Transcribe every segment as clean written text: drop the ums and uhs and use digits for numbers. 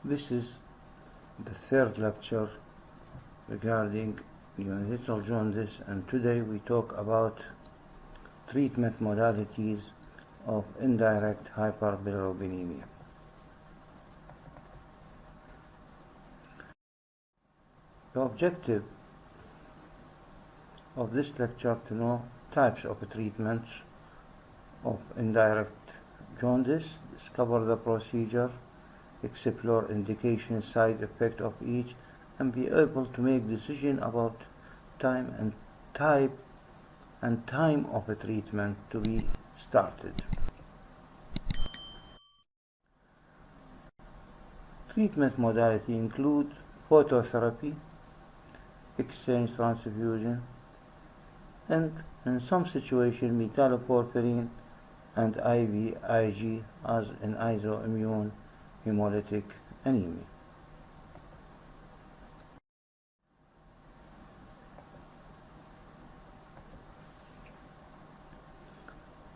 This is the third lecture regarding neonatal jaundice, and today we talk about treatment modalities of indirect hyperbilirubinemia. The objective of this lecture to know types of treatments of indirect jaundice, discover the procedure, explore indications, side effect of each, and be able to make decision about time and type and time of a treatment to be started. Treatment modality include phototherapy, exchange transfusion, and in some situations metalloporphyrin and IVIG as in isoimmune hemolytic anemia.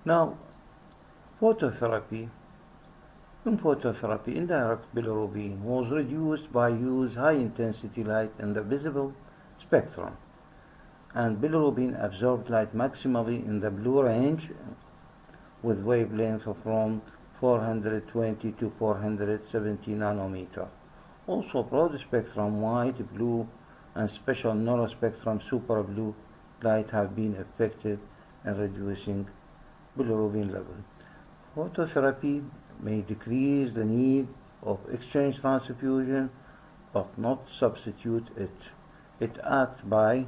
Now, phototherapy. In phototherapy, indirect bilirubin was reduced by use high-intensity light in the visible spectrum, and bilirubin absorbed light maximally in the blue range with wavelength from 420 to 470 nanometer. Also, broad spectrum white, blue, and special neurospectrum super blue light have been effective in reducing bilirubin level. Phototherapy may decrease the need of exchange transfusion but not substitute it. It acts by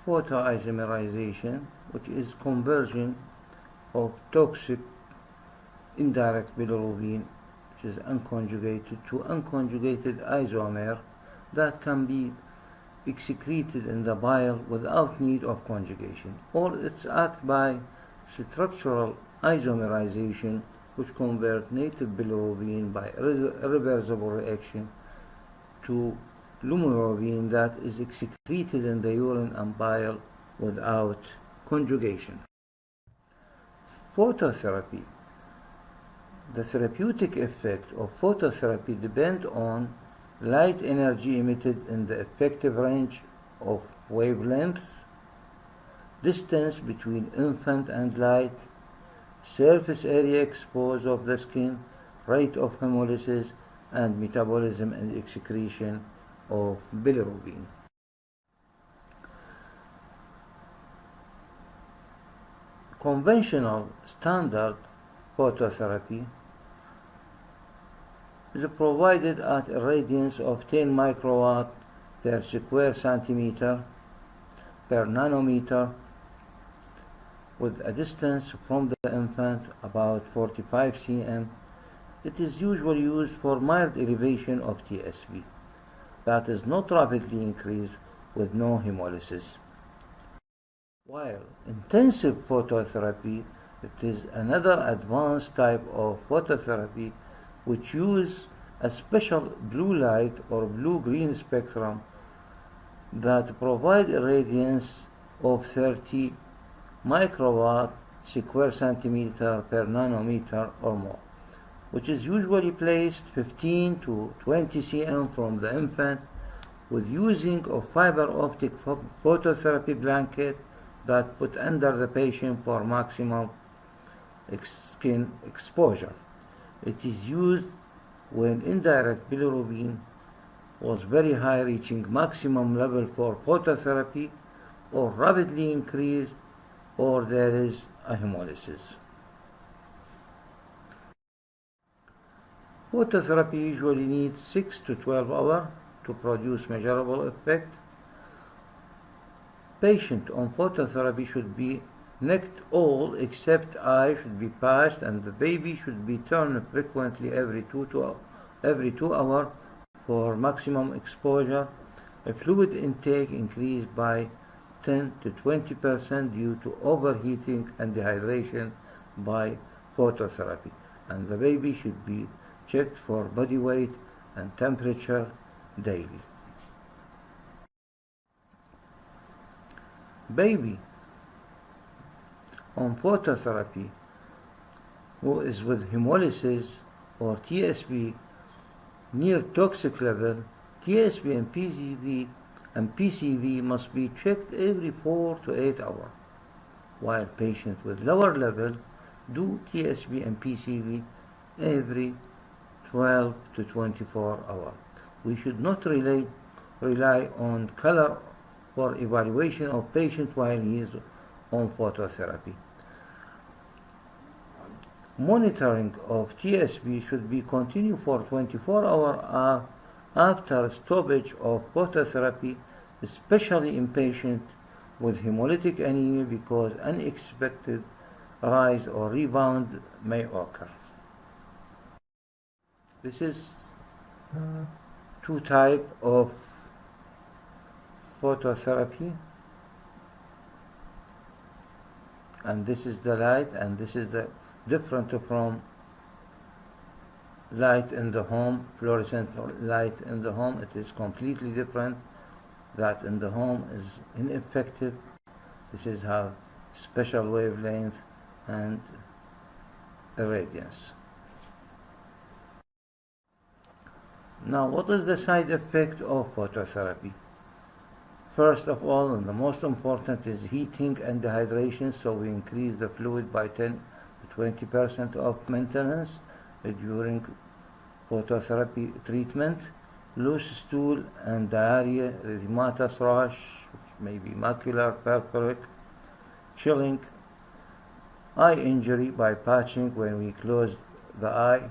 photoisomerization, which is conversion of toxic indirect bilirubin, which is unconjugated, to unconjugated isomer that can be excreted in the bile without need of conjugation, or it's acted by structural isomerization, which convert native bilirubin by irreversible reaction to lumulobin that is excreted in the urine and bile without conjugation. Phototherapy. The therapeutic effect of phototherapy depends on light energy emitted in the effective range of wavelength, distance between infant and light, surface area exposed of the skin, rate of hemolysis, and metabolism and excretion of bilirubin. Conventional standard phototherapy is provided at a radiance of 10 microwatt per square centimeter per nanometer, with a distance from the infant about 45 cm. It is usually used for mild elevation of TSB that is not rapidly increased with no hemolysis. While intensive phototherapy, it is another advanced type of phototherapy which use a special blue light or blue-green spectrum that provide a radiance of 30 microwatt square centimeter per nanometer or more, which is usually placed 15 to 20 cm from the infant, with using of fiber optic phototherapy blanket that put under the patient for maximum skin exposure. It is used when indirect bilirubin was very high, reaching maximum level for phototherapy, or rapidly increased, or there is a hemolysis. Phototherapy usually needs 6 to 12 hours to produce measurable effect. Patient on phototherapy should be necked all except eye should be patched, and the baby should be turned frequently every 2 hours for maximum exposure. A fluid intake increased by 10 to 20% due to overheating and dehydration by phototherapy, and the baby should be checked for body weight and temperature daily. Baby on phototherapy who is with hemolysis or TSP near toxic level, TSP and PCV must be checked every 4 to 8 hours, while patients with lower level do TSP and PCV every 12 to 24 hours. We should not rely on color for evaluation of patient while he is on phototherapy. Monitoring of TSP should be continued for 24 hours after stoppage of phototherapy, especially in patients with hemolytic anemia, because unexpected rise or rebound may occur. This is two types of phototherapy, and this is the light, and this is the different from light in the home, fluorescent light in the home. It is completely different. That in the home is ineffective. This is how special wavelength and irradiance. Now, what is the side effect of phototherapy? First of all, and the most important, is heating and dehydration, so we increase the fluid by 10 to 20% of maintenance during phototherapy treatment. Loose stool and diarrhea, erythematous rash, which may be macular, purpuric, chilling, eye injury by patching when we close the eye,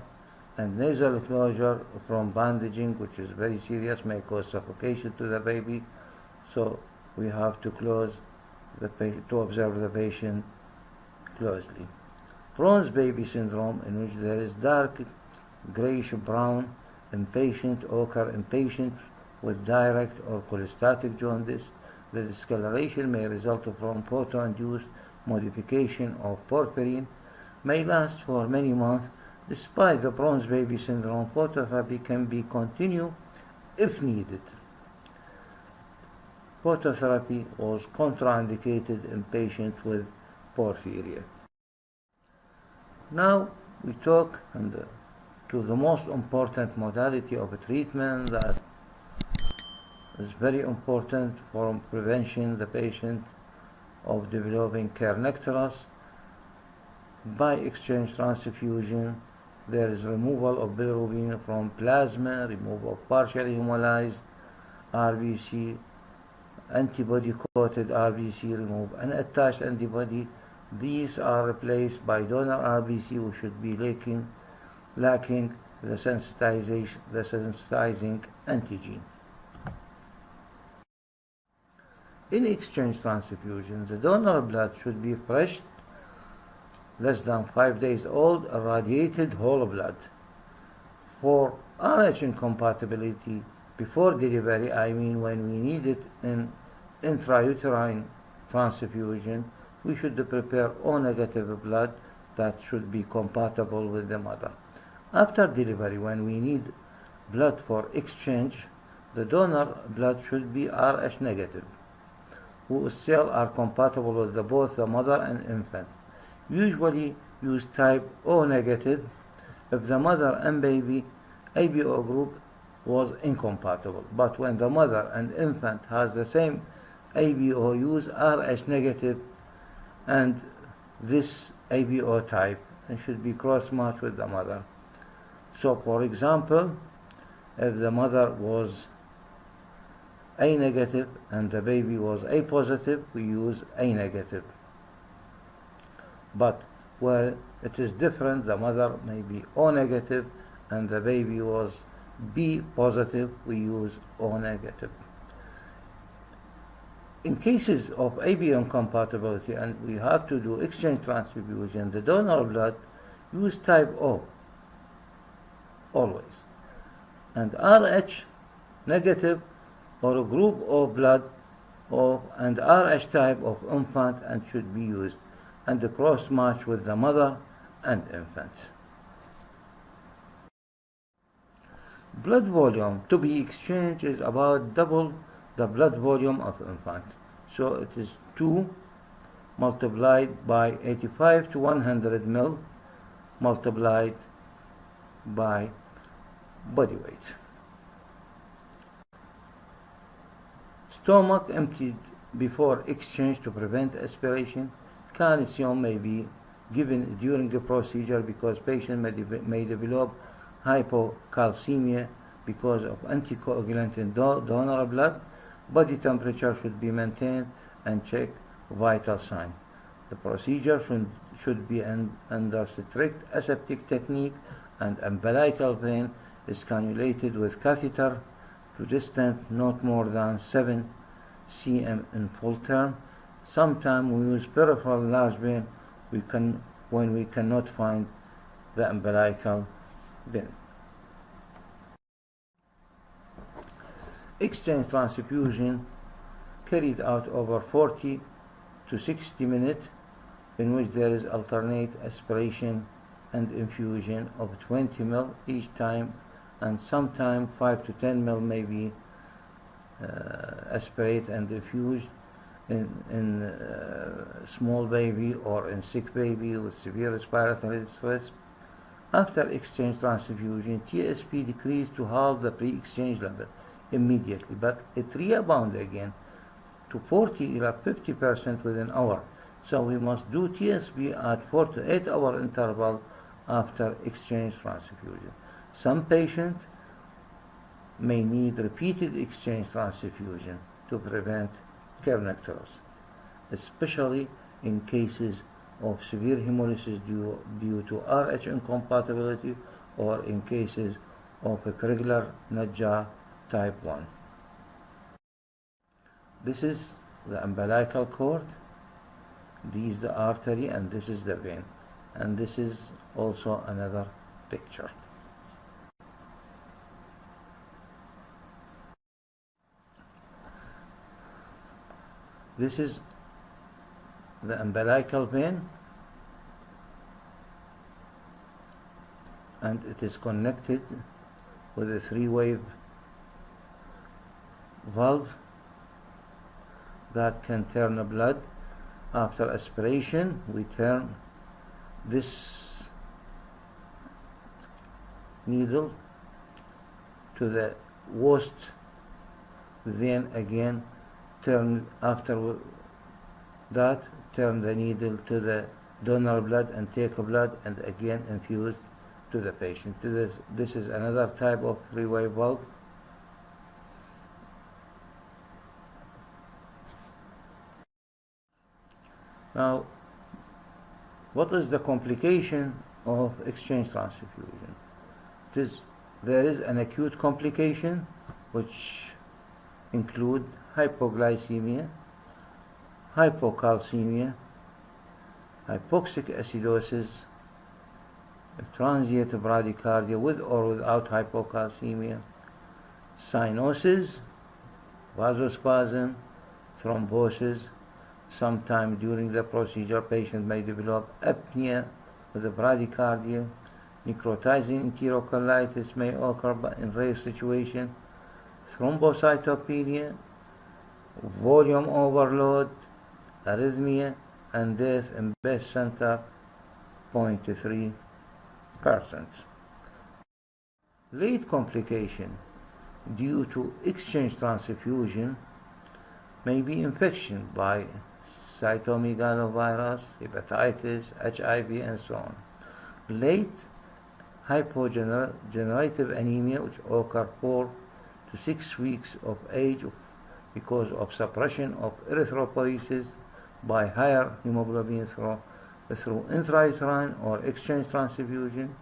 and nasal closure from bandaging, which is very serious, may cause suffocation to the baby. So we have to close the to observe the patient closely. Bronze baby syndrome, in which there is dark grayish brown impatient ochre in patients with direct or cholestatic jaundice. The discoloration may result from photo-induced modification of porphyrin, may last for many months. Despite the bronze baby syndrome, phototherapy can be continued if needed. Phototherapy was contraindicated in patients with porphyria. Now we talk to the most important modality of treatment that is very important for prevention the patient of developing kernicterus. By exchange transfusion, there is removal of bilirubin from plasma, removal of partially hemolyzed RBC, antibody-coated RBC, remove unattached antibody. These are replaced by donor RBC, who should be lacking the sensitizing antigen. In exchange transfusion, the donor blood should be fresh, less than 5 days old, irradiated whole blood. For RH incompatibility before delivery, I mean when we need it in intrauterine transfusion, we should prepare O negative blood that should be compatible with the mother. After delivery, when we need blood for exchange, the donor blood should be RH negative, whose cells are compatible with both the mother and infant. Usually use type O negative if the mother and baby ABO group was incompatible. But when the mother and infant has the same ABO, use RH negative and this ABO type, and should be cross-matched with the mother. So, for example, if the mother was A negative and the baby was A positive, we use A negative. But where it is different, the mother may be O negative and the baby was B positive, we use O negative. In cases of AB incompatibility and we have to do exchange transfusion, the donor blood use type O always, and RH negative or a group of blood and RH type of infant and should be used, and the cross match with the mother and infant. Blood volume to be exchanged is about double the blood volume of infant. So it is 2 multiplied by 85 to 100 mil multiplied by body weight. Stomach emptied before exchange to prevent aspiration. Calcium may be given during the procedure because patient may develop hypocalcemia because of anticoagulant in donor blood. Body temperature should be maintained and check vital sign. The procedure should be under strict aseptic technique, and umbilical vein is cannulated with catheter to distance not more than 7 cm in full term. Sometimes we use peripheral large vein when we cannot find the umbilical vein. Exchange transfusion carried out over 40 to 60 minutes, in which there is alternate aspiration and infusion of 20 ml each time, and sometimes 5 to 10 ml may be aspirate and infused in small baby or in sick baby with severe respiratory distress. After exchange transfusion, TSP decreased to half the pre-exchange level immediately, but it rebounded again to 40 or 50% within an hour. So we must do TSP at 4 to 8 hour interval after exchange transfusion. Some patients may need repeated exchange transfusion to prevent kernicterus, especially in cases of severe hemolysis due to RH incompatibility or in cases of irregular Najjar type 1. This is the umbilical cord, this is the artery, and this is the vein. And this is also another picture. This is the umbilical vein, and it is connected with a 3-wave valve that can turn blood. After aspiration, we turn this needle to the worst, then again turn after that, turn the needle to the donor blood and take blood and again infuse to the patient. This is another type of 3-wave valve. Now, what is the complication of exchange transfusion? There is an acute complication which include hypoglycemia, hypocalcemia, hypoxic acidosis, transient bradycardia with or without hypocalcemia, cyanosis, vasospasm, thrombosis. Sometime during the procedure, patient may develop apnea with a bradycardia. Necrotizing enterocolitis may occur, but in rare situation. Thrombocytopenia, volume overload, arrhythmia, and death in best center 0.3%. Late complication due to exchange transfusion may be infection by cytomegalovirus, hepatitis, HIV, and so on. Late hypogenerative anemia, which occur 4 to 6 weeks of age because of suppression of erythropoiesis by higher hemoglobin through intrauterine or exchange transfusion.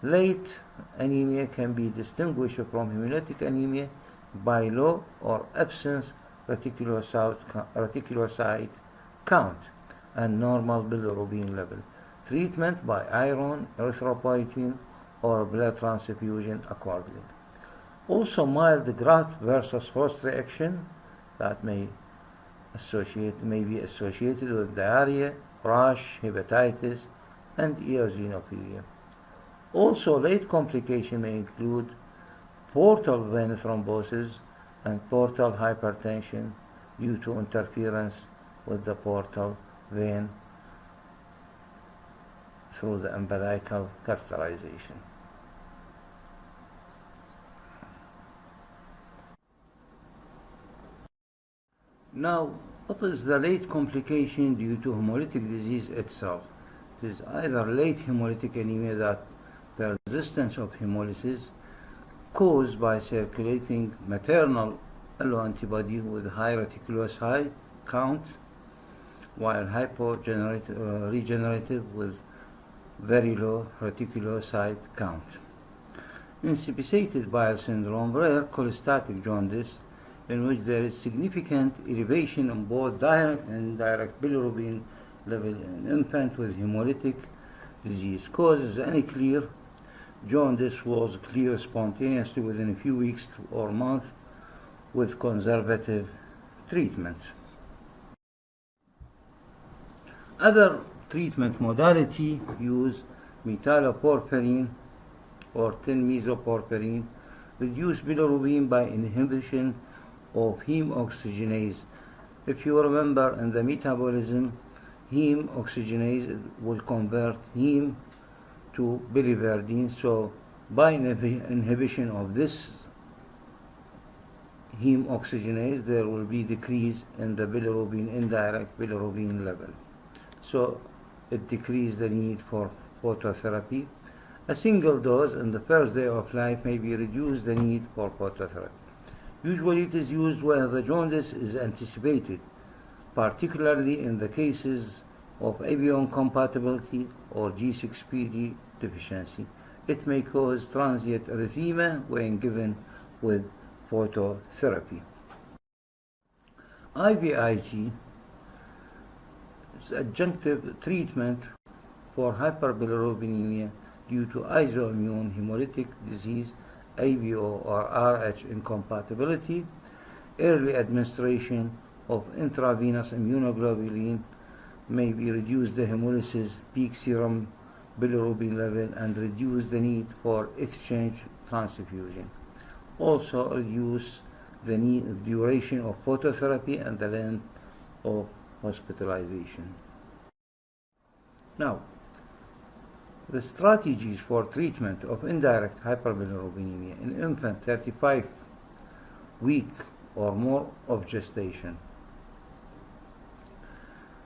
Late anemia can be distinguished from hemolytic anemia by low or absence reticulocyte count and normal bilirubin level. Treatment by iron, erythropoietin, or blood transfusion accordingly. Also, mild graft versus host reaction that may be associated with diarrhea, rash, hepatitis, and eosinophilia. Also, late complication may include portal vein thrombosis and portal hypertension, due to interference with the portal vein through the umbilical catheterization. Now, what is the late complication due to hemolytic disease itself? It is either late hemolytic anemia, that persistence of hemolysis caused by circulating maternal alloantibody with high reticulocyte count, while regenerative with very low reticulocyte count. Insipid bile syndrome, rare cholestatic jaundice, in which there is significant elevation in both direct and indirect bilirubin level in infant with hemolytic disease. Causes any clear. Jaundice was clear spontaneously within a few weeks or months with conservative treatment. Other treatment modality use metalloporphyrin or 10-mesoporphyrin, reduce bilirubin by inhibition of heme oxygenase. If you remember, in the metabolism, heme oxygenase will convert heme to biliverdin. So by inhibition of this heme oxygenase, there will be decrease in the bilirubin, indirect bilirubin level. So it decreases the need for phototherapy. A single dose in the first day of life may be reduce the need for phototherapy. Usually it is used when the jaundice is anticipated, particularly in the cases of avion compatibility or G6PD deficiency. It may cause transient erythema when given with phototherapy. IVIG is adjunctive treatment for hyperbilirubinemia due to isoimmune hemolytic disease, ABO or RH incompatibility. Early administration of intravenous immunoglobulin may be reduce the hemolysis peak serum bilirubin level and reduce the need for exchange transfusion. Also reduce the duration of phototherapy and the length of hospitalization. Now, the strategies for treatment of indirect hyperbilirubinemia in infant 35 week or more of gestation.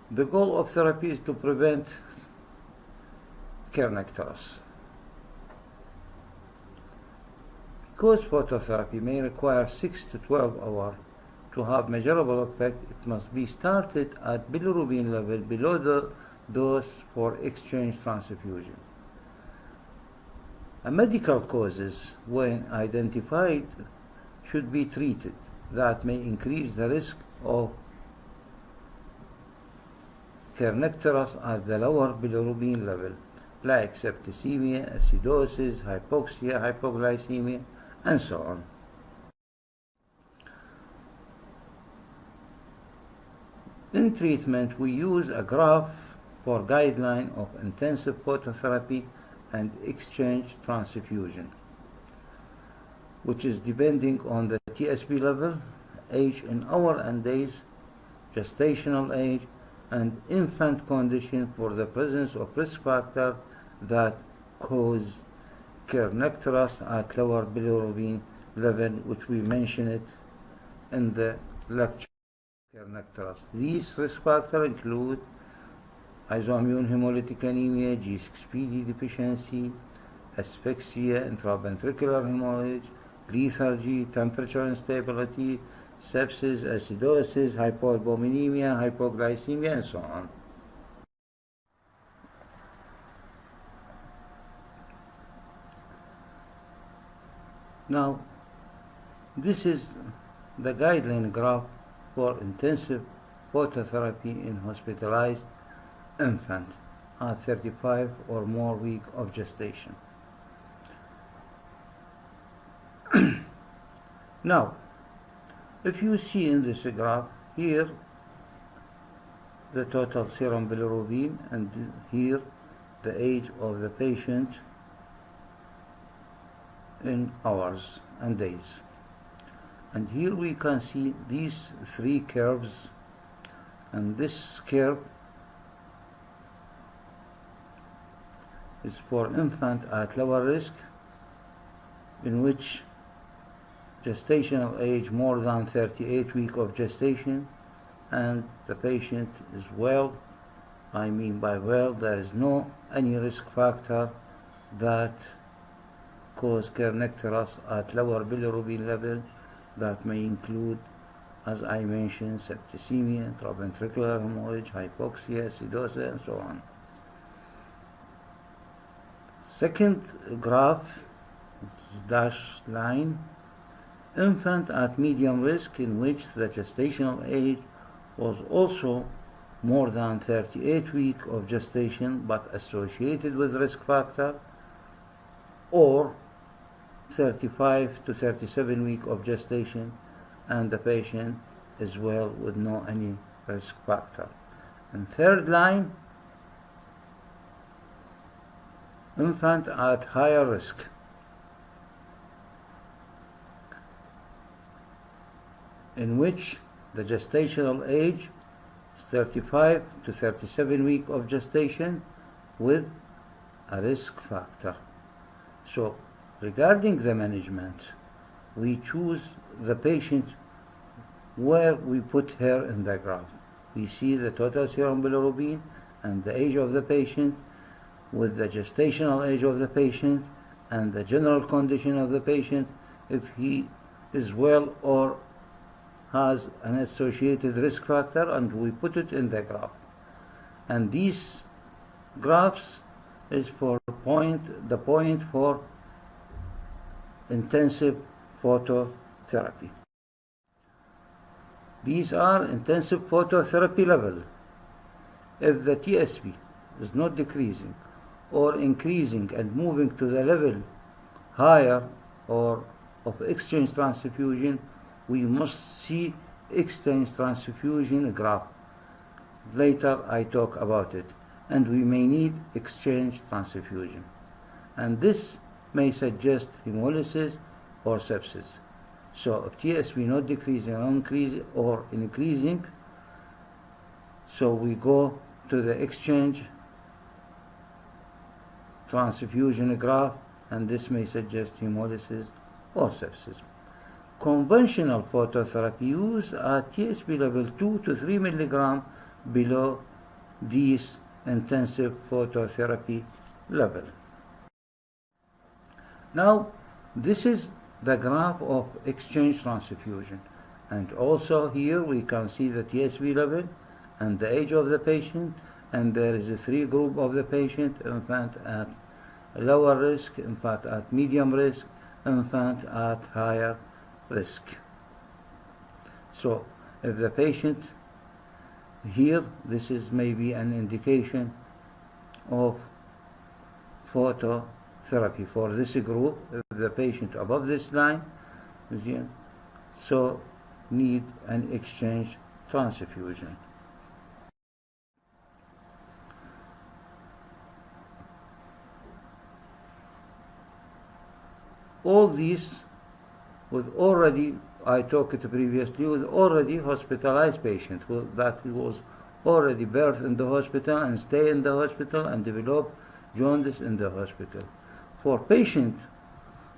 The goal of therapy is to prevent kernicterus. Because phototherapy may require 6 to 12 hours to have measurable effect, it must be started at bilirubin level below the dose for exchange transfusion. Medical causes, when identified, should be treated that may increase the risk of kernicterus at the lower bilirubin level, like septicemia, acidosis, hypoxia, hypoglycemia, and so on. In treatment, we use a graph for guideline of intensive phototherapy and exchange transfusion, which is depending on the TSP level, age in hours and days, gestational age, and infant condition for the presence of risk factor that cause kernicterus at lower bilirubin level, which we mentioned it in the lecture. Kernicterus. These risk factors include isoimmune hemolytic anemia, G6PD deficiency, asphyxia, intraventricular hemorrhage, lethargy, temperature instability, sepsis, acidosis, hypoalbuminemia, hypoglycemia, and so on. Now, this is the guideline graph for intensive phototherapy in hospitalized infant at 35 or more weeks of gestation. Now, if you see in this graph here the total serum bilirubin and here the age of the patient in hours and days, And here we can see these three curves, and this curve is for infant at lower risk, in which gestational age more than 38 weeks of gestation, and the patient is well. I mean by well, there is no any risk factor that cause kernicterus at lower bilirubin level. That may include, as I mentioned, septicemia, intraventricular hemorrhage, hypoxia, acidosis, and so on. Second graph, dashed line, infant at medium risk, in which the gestational age was also more than 38 weeks of gestation but associated with risk factor, or 35 to 37 weeks of gestation, and the patient is well with no any risk factor. And third line, infant at higher risk, in which the gestational age is 35 to 37 weeks of gestation with a risk factor. So regarding the management, we choose the patient where we put her in the graph. We see the total serum bilirubin and the age of the patient with the gestational age of the patient and the general condition of the patient, if he is well or has an associated risk factor, and we put it in the graph. And these graphs is for the point for intensive phototherapy. These are intensive phototherapy level. If the TSP is not decreasing or increasing and moving to the level higher or of exchange transfusion, we must see exchange transfusion graph. Later I talk about it. And we may need exchange transfusion. And this may suggest hemolysis or sepsis. So if TSP not decreasing or increasing, so we go to the exchange transfusion graph, and this may suggest hemolysis or sepsis. Conventional phototherapy use at TSP level 2 to 3 milligram below these intensive phototherapy level. Now, this is the graph of exchange transfusion, and also here we can see the TSP level and the age of the patient, and there is a three group of the patient: infant at lower risk, infant at medium risk, infant at higher risk. So if the patient here, this is maybe an indication of phototherapy for this group. If the patient above this line, so need an exchange transfusion. All these with already, I talked previously, with already hospitalized patient that was already birthed in the hospital and stay in the hospital and develop jaundice in the hospital. For patient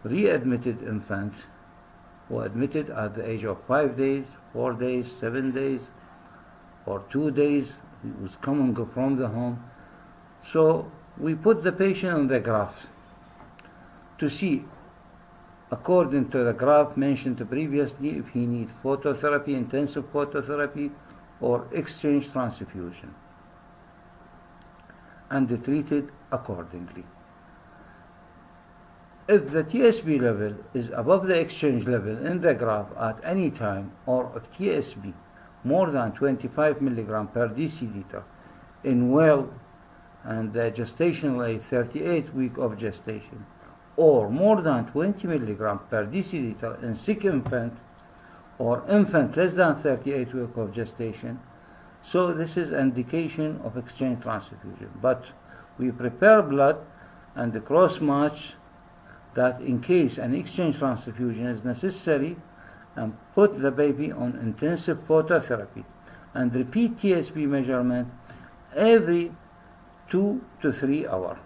readmitted infant who admitted at the age of 5 days, 4 days, 7 days, or 2 days, he was coming from the home. So we put the patient on the graph to see, according to the graph mentioned previously, if he needs phototherapy, intensive phototherapy, or exchange transfusion, and treated accordingly. If the TSP level is above the exchange level in the graph at any time, or if TSP more than 25 milligram per deciliter in well and the gestational age 38 weeks of gestation, or more than 20 milligram per deciliter in sick infant, or infant less than 38 weeks of gestation, so this is indication of exchange transfusion. But we prepare blood and cross-match that in case an exchange transfusion is necessary, and put the baby on intensive phototherapy and repeat TSB measurement every 2 to 3 hours.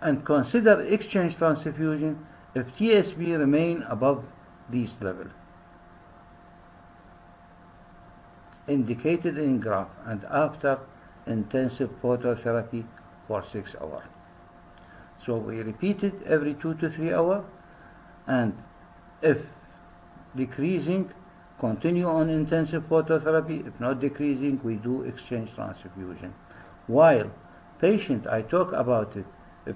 And consider exchange transfusion if TSB remain above this level, indicated in graph, and after intensive phototherapy for 6 hours. So we repeat it every 2 to 3 hours, and if decreasing, continue on intensive phototherapy. If not decreasing, we do exchange transfusion. While patient, I talk about it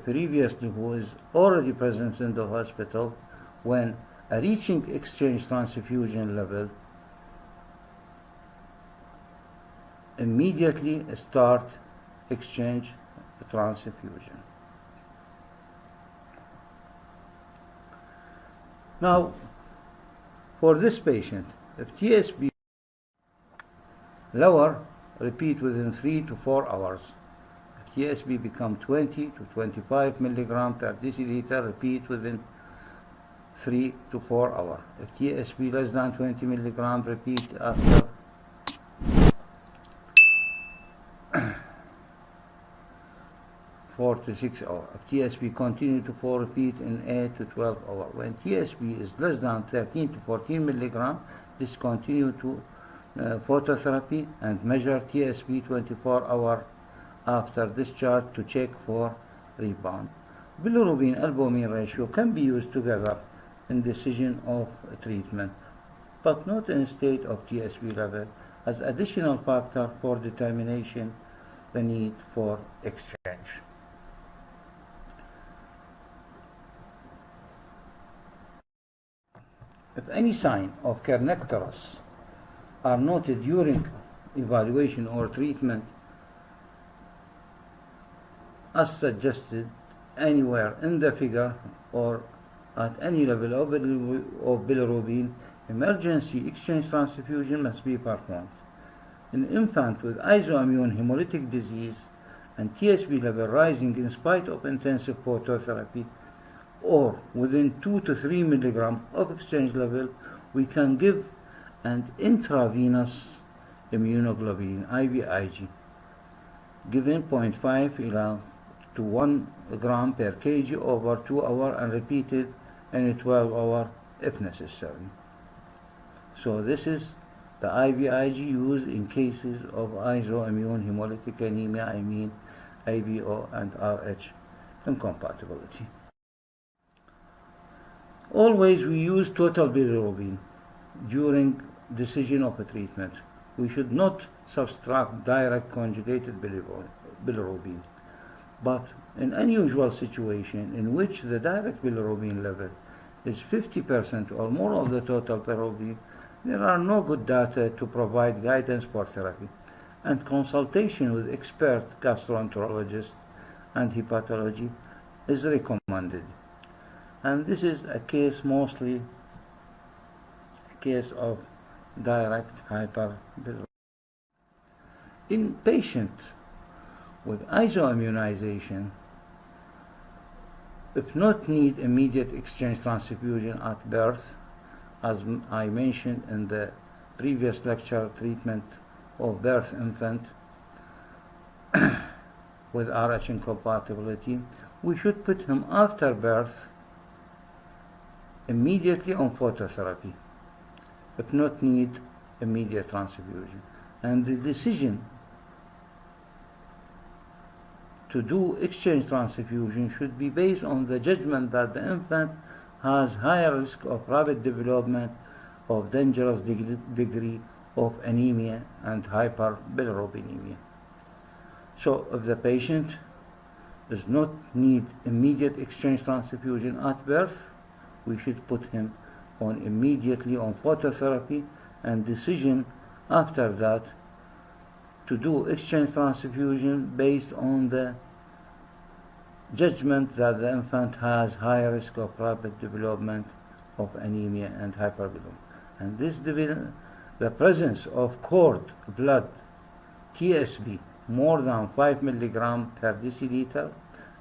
previously, who is already present in the hospital, when reaching exchange transfusion level, immediately start exchange transfusion. Now, for this patient, if TSB lower, repeat within 3 to 4 hours. If TSB become 20 to 25 milligram per deciliter, repeat within 3 to 4 hours. If TSB less than 20 milligram, repeat after 4 to 6 hours. If TSB continue to fall, repeat in 8 to 12 hours. When TSB is less than 13 to 14 milligram, discontinue to phototherapy and measure TSB 24 hours after discharge to check for rebound. Bilirubin-albumin ratio can be used together in decision of treatment, but not in state of TSB level, as additional factor for determination the need for exchange. If any sign of kernicterus are noted during evaluation or treatment, as suggested anywhere in the figure or at any level of bilirubin, emergency exchange transfusion must be performed. An infant with isoimmune hemolytic disease and TSB level rising in spite of intensive phototherapy, or within 2 to 3 milligram of exchange level, we can give an intravenous immunoglobulin, IVIG, given 0.5 to 1 gram per kg over 2 hours and repeated in 12 hours if necessary. So this is the IVIG used in cases of isoimmune hemolytic anemia, I mean IBO and RH incompatibility. Always we use total bilirubin during decision of a treatment. We should not subtract direct conjugated bilirubin. But in unusual situation in which the direct bilirubin level is 50% or more of the total bilirubin, there are no good data to provide guidance for therapy, and consultation with expert gastroenterologist and hepatology is recommended. And this is a case, mostly a case of direct hyperbilirubinemia. In patient with isoimmunization, if not need immediate exchange transfusion at birth, as I mentioned in the previous lecture, treatment of birth infant with RH incompatibility, we should put him after birth immediately on phototherapy, if not need immediate transfusion. And the decision to do exchange transfusion should be based on the judgment that the infant has higher risk of rapid development of dangerous degree of anemia and hyperbilirubinemia. So if the patient does not need immediate exchange transfusion at birth, we should put him on immediately on phototherapy, and decision after that to do exchange transfusion based on the judgment that the infant has high risk of rapid development of anemia and hyperbilirubinemia. And this the presence of cord blood TSB more than 5 milligram per deciliter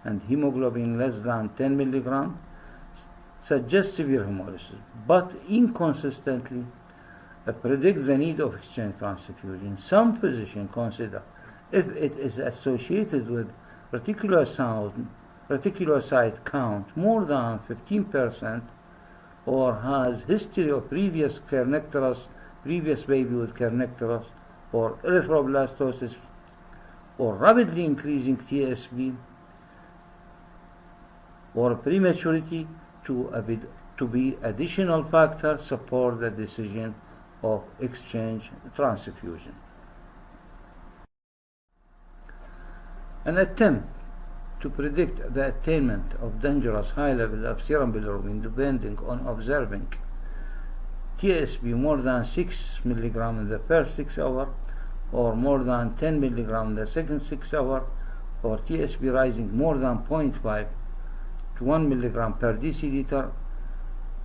and hemoglobin less than 10 milligram suggest severe hemolysis, but inconsistently predict the need of exchange transfusion. Some physicians consider if it is associated with reticulocyte count more than 15% or has history of previous baby with kernicterus or erythroblastosis or rapidly increasing TSB or prematurity to be additional factors support the decision of exchange transfusion. An attempt to predict the attainment of dangerous high level of serum bilirubin depending on observing TSB more than 6 mg in the first 6 hours or more than 10 mg in the second 6 hours or TSB rising more than 0.5 to 1 mg per deciliter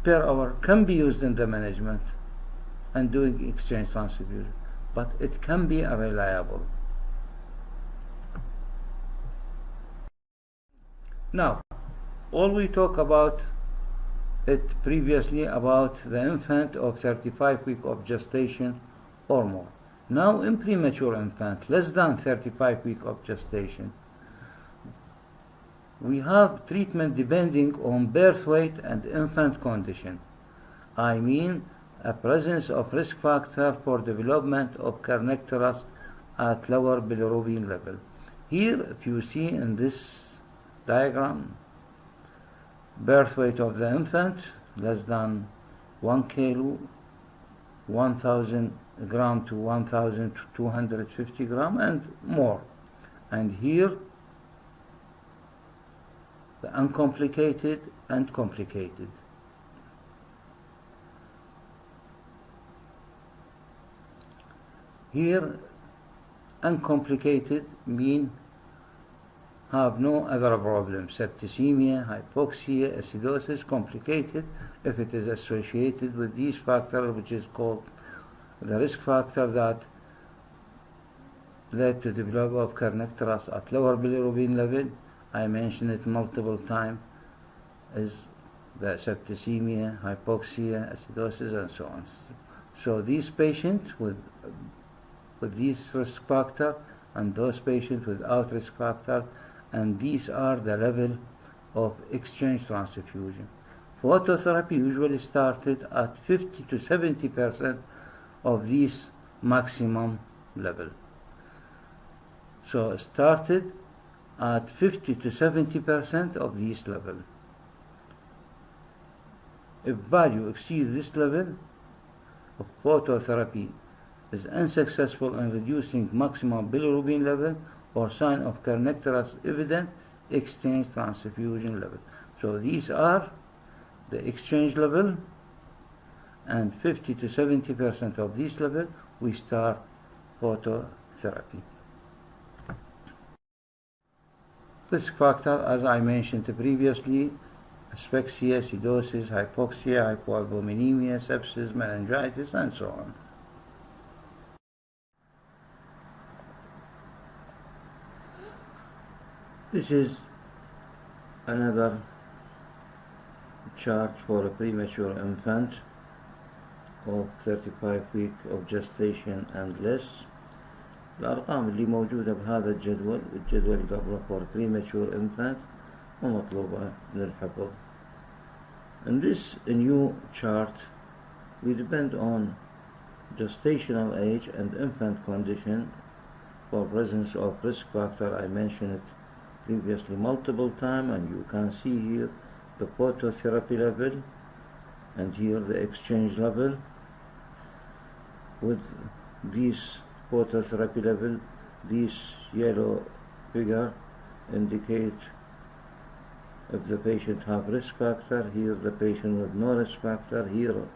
per hour can be used in the management and doing exchange transfusion, but it can be unreliable. Now, all we talk about it previously about the infant of 35 weeks of gestation or more. Now in premature infant, less than 35 weeks of gestation, we have treatment depending on birth weight and infant condition. I mean a presence of risk factor for development of kernicterus at lower bilirubin level. Here, if you see in this diagram, birth weight of the infant less than 1 kilo, 1000 gram to 1250 gram and more. And here the uncomplicated and complicated. Here uncomplicated mean have no other problem, septicemia, hypoxia, acidosis. Complicated if it is associated with these factors, which is called the risk factor that led to development of kernicterus at lower bilirubin level. I mentioned it multiple times, is the septicemia, hypoxia, acidosis, and so on. So these patients with these risk factor and those patients without risk factor, and these are the level of exchange transfusion. Phototherapy usually started at 50 to 70% of this maximum level. So started at 50 to 70% of this level. If value exceeds this level of phototherapy is unsuccessful in reducing maximum bilirubin level or sign of kernicterus evident, exchange transfusion level. So these are the exchange level, and 50 to 70% of this level we start phototherapy. Risk factor, as I mentioned previously, asphyxia, acidosis, hypoxia, hypoalbuminemia, sepsis, meningitis, and so on. This is another chart for a premature infant of 35 weeks of gestation and less. الأرقام اللي موجودة بهذا الجدول قبله for premature infant ومطلوبة للحفظ. In this new chart, we depend on gestational age and infant condition for presence of risk factor. I mentioned it previously multiple times, and you can see here the phototherapy level and here the exchange level. With this phototherapy level, this yellow figure indicate if the patient have risk factor, here the patient with no risk factor, here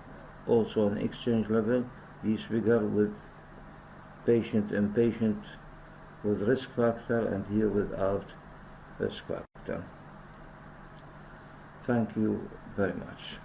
also an exchange level, this figure with patient and patient with risk factor, and here without risk factor. Thank you very much.